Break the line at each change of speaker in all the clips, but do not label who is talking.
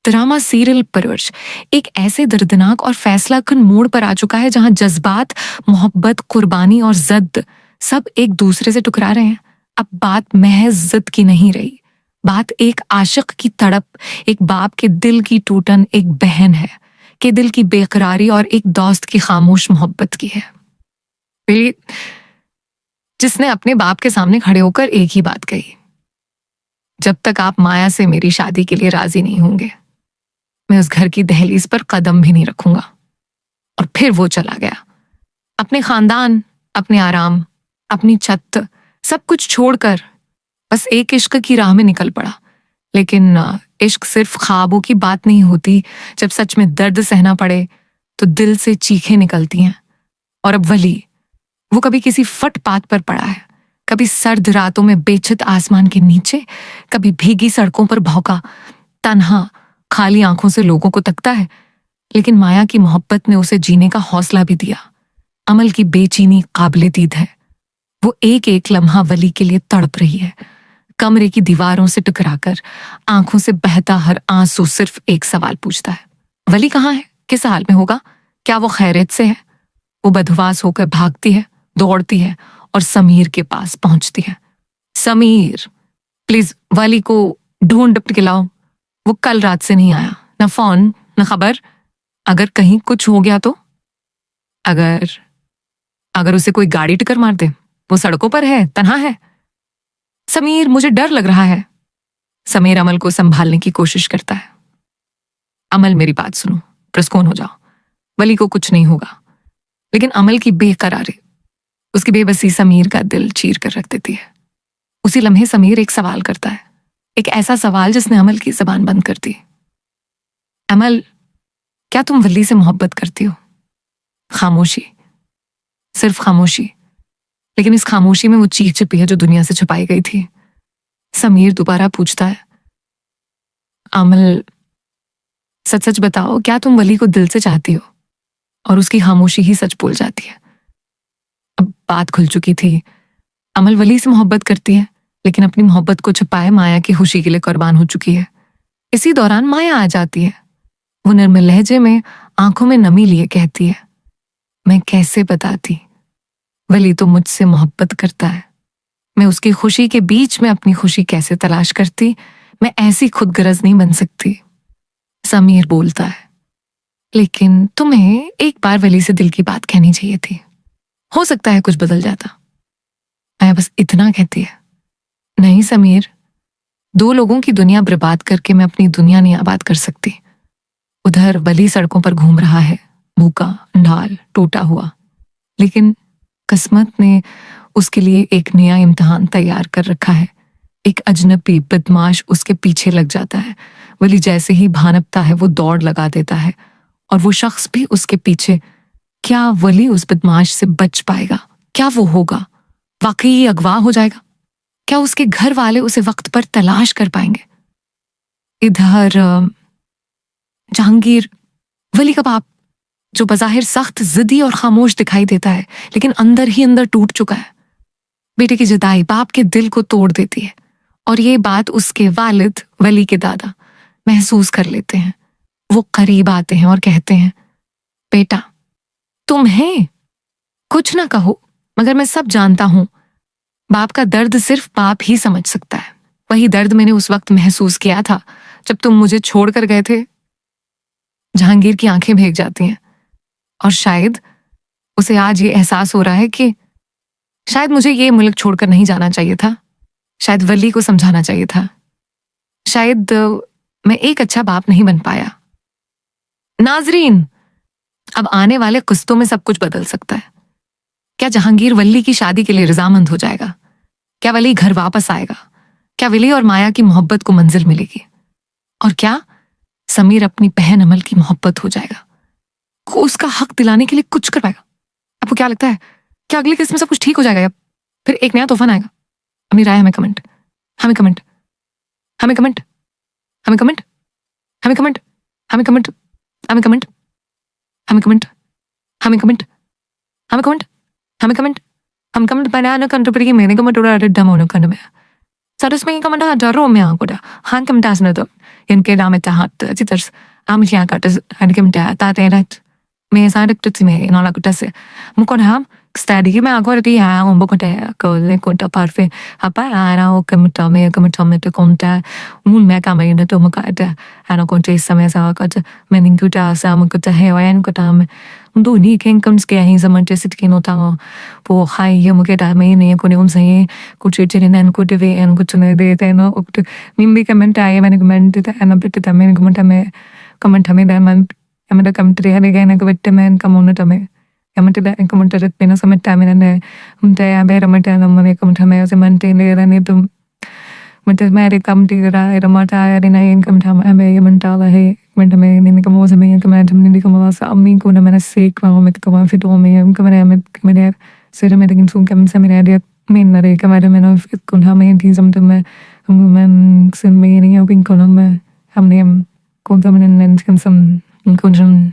Drama serial परवरिश एक ऐसे दर्दनाक और फैसलाकुन मोड़ पर आ चुका है जहां जज्बात, मोहब्बत, कुर्बानी और जिद सब एक दूसरे से टकरा रहे हैं। अब बात महज जिद की नहीं रही, बात एक आशिक की तड़प, एक बाप के दिल की टूटन, एक बहन है के दिल की बेकरारी और एक दोस्त की खामोश मोहब्बत की है। जिसने अपने बाप के सामने खड़े होकर एक ही बात कही, जब तक आप माया से मेरी शादी के लिए राजी नहीं होंगे मैं उस घर की दहलीज पर कदम भी नहीं रखूंगा। और फिर वो चला गया, अपने खानदान, अपने आराम, अपनी छत, सब कुछ छोड़कर बस एक इश्क की राह में निकल पड़ा। लेकिन इश्क सिर्फ ख्वाबों की बात नहीं होती। जब सच में दर्द सहना पड़े तो दिल से चीखें निकलती हैं। और अब वली, वो कभी किसी फुटपाथ पर पड़ा है, कभी सर्द रातों में बेछत आसमान के नीचे, कभी भीगी सड़कों पर भौंका, तन्हा खाली आंखों से लोगों को तकता है। लेकिन माया की मोहब्बत ने उसे जीने का हौसला भी दिया। अमल की बेचैनी काबिले दीद है। वो एक एक लम्हा वली के लिए तड़प रही है। कमरे की दीवारों से टकराकर आंखों से बहता हर आंसू सिर्फ एक सवाल पूछता है, वली कहाँ है, किस हाल में होगा, क्या वो खैरियत से है। वो बदहवास होकर भागती है, दौड़ती है और समीर के पास पहुंचती है। समीर, प्लीज वली को ढूंढ के लाओ, वो कल रात से नहीं आया, न फोन न खबर। अगर कहीं कुछ हो गया तो, अगर उसे कोई गाड़ी टक्कर मार दे, वो सड़कों पर है, तन्हा है। समीर, मुझे डर लग रहा है। समीर अमल को संभालने की कोशिश करता है। अमल, मेरी बात सुनो, प्रस्कोन हो जाओ, वली को कुछ नहीं होगा। लेकिन अमल की बेकरारी, उसकी बेबसी समीर का दिल चीर कर रख देती है। उसी लम्हे समीर एक सवाल करता है, एक ऐसा सवाल जिसने अमल की जबान बंद कर दी। अमल, क्या तुम वली से मोहब्बत करती हो? खामोशी, सिर्फ खामोशी। लेकिन इस खामोशी में वो चीख छिपी है जो दुनिया से छुपाई गई थी। समीर दोबारा पूछता है, अमल, सच सच बताओ, क्या तुम वली को दिल से चाहती हो? और उसकी खामोशी ही सच बोल जाती है। अब बात खुल चुकी थी। अमल वली से मोहब्बत करती है, लेकिन अपनी मोहब्बत को छुपाए माया की खुशी के लिए कुर्बान हो चुकी है। इसी दौरान माया आ जाती है। वो निर्मल लहजे में, आंखों में नमी लिए कहती है, मैं कैसे बताती, वली तो मुझसे मोहब्बत करता है। मैं उसकी खुशी के बीच में अपनी खुशी कैसे तलाश करती? मैं ऐसी खुदगरज नहीं बन सकती। समीर बोलता है, लेकिन तुम्हें एक बार वली से दिल की बात कहनी चाहिए थी, हो सकता है कुछ बदल जाता। मैं बस इतना कहती है। नहीं समीर, दो लोगों की दुनिया बर्बाद करके मैं अपनी दुनिया नहीं आबाद कर सकती। उधर वली सड़कों पर घूम रहा है, भूखा, ढाल, टूटा हुआ। लेकिन किस्मत ने उसके लिए एक नया इम्तिहान तैयार कर रखा है। एक अजनबी बदमाश उसके पीछे लग जाता है। वली जैसे ही भानपता है वो दौड़ लगा देता है, और वो शख्स भी उसके पीछे। क्या वली उस बदमाश से बच पाएगा? क्या वो होगा वाकई अगवा हो जाएगा? क्या उसके घर वाले उसे वक्त पर तलाश कर पाएंगे? इधर जहांगीर, वली का बाप, जो बज़ाहिर सख्त, जिद्दी और खामोश दिखाई देता है, लेकिन अंदर ही अंदर टूट चुका है। बेटे की जुदाई बाप के दिल को तोड़ देती है, और ये बात उसके वालिद, वली के दादा, महसूस कर लेते हैं। वो करीब आते हैं और कहते हैं, बेटा तुम्हें कुछ ना कहो, मगर मैं सब जानता हूं। बाप का दर्द सिर्फ बाप ही समझ सकता है। वही दर्द मैंने उस वक्त महसूस किया था जब तुम मुझे छोड़कर गए थे। जहांगीर की आंखें भीग जाती हैं, और शायद उसे आज ये एहसास हो रहा है कि शायद मुझे ये मुल्क छोड़कर नहीं जाना चाहिए था। शायद वली को समझाना चाहिए था। शायद मैं एक अच्छा बाप नहीं बन पाया। नाजरीन, अब आने वाले किस्तों में सब कुछ बदल सकता है। क्या जहांगीर वली की शादी के लिए रजामंद हो जाएगा? क्या वली घर वापस आएगा? क्या वली और माया की मोहब्बत को मंजिल मिलेगी? और क्या समीर अपनी बहन अमल की मोहब्बत हो जाएगा, को उसका हक दिलाने के लिए कुछ कर पाएगा? आपको क्या लगता है, क्या अगली किस्त में सब कुछ ठीक हो जाएगा, या फिर एक नया तूफान आएगा? अपनी राय हमें कमेंट हमें कमेंट हमें कमेंट हमें कमेंट हमें कमेंट हमें कमेंट हमें कमेंट हमें कमेंट हमें कमेंट हमें कमेंट हमें कमेंट हम कमेंट बनाना कंट्रीब्यूट मेरे कमेंट उड़ा डम होने करने में सरस में कमेंट हजारों में आंकोड़ा हां कमेंट आसने दो Kan damit der hat, ziters, am ich ja gerade, eine gibt der, da मैं सारे कुछ में ना लग कुछ से मुझको ना हम स्टडी में आगो रही है हम बहुत कोले कोटा पार्फे apa era o कमिटा तो कोंटा मुन में काम है तो मुझको है ना कोंटे समय सा कुछ मैं नहीं कुछ ऐसा मुझको तो है वायन कुछ हम दो नहीं कहीं कम से क्या ही zaman जैसे कि नोटा हो वो हाई ये मुझे डाल में नहीं कोने उनसे ही कुछ चीज़ें नैन कुछ वे एन कुछ नहीं देते हैं ना उक्त निम्बी कमेंट आए मैंने कमेंट देता है ना बेटे मैंने कमेंट हमें डाल Emang kamtri hari kaya nak vitamin kamu tame. Emang tidak kamu terus pina sama vitamin ane. Unta ya bayar mata nama kamu tame ose mantin lera ni tu. Mata mari kamtri kera era mata ya ni naik kamu tame ame ya mentala hai. Mentame ni kamu ose me kamu tame ni kamu asa ammi ko na mana seek kamu met kamu fit o me kamu sera me dengan sung kamu sama dia main nare kamu mana fit kun hame di sam tame kamu man sen me ni ya pin kono me hamne kon tame nen kan sam Kunjung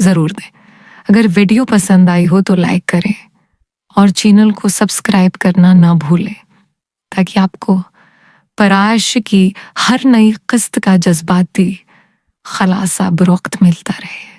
ज़रूर दे अगर video पसंद आई हो तो like करें और channel को subscribe करना ना भूलें ताकि आपको पराश की हर नई किस्त का जज्बाती खलासा बरोक्त मिलता रहे।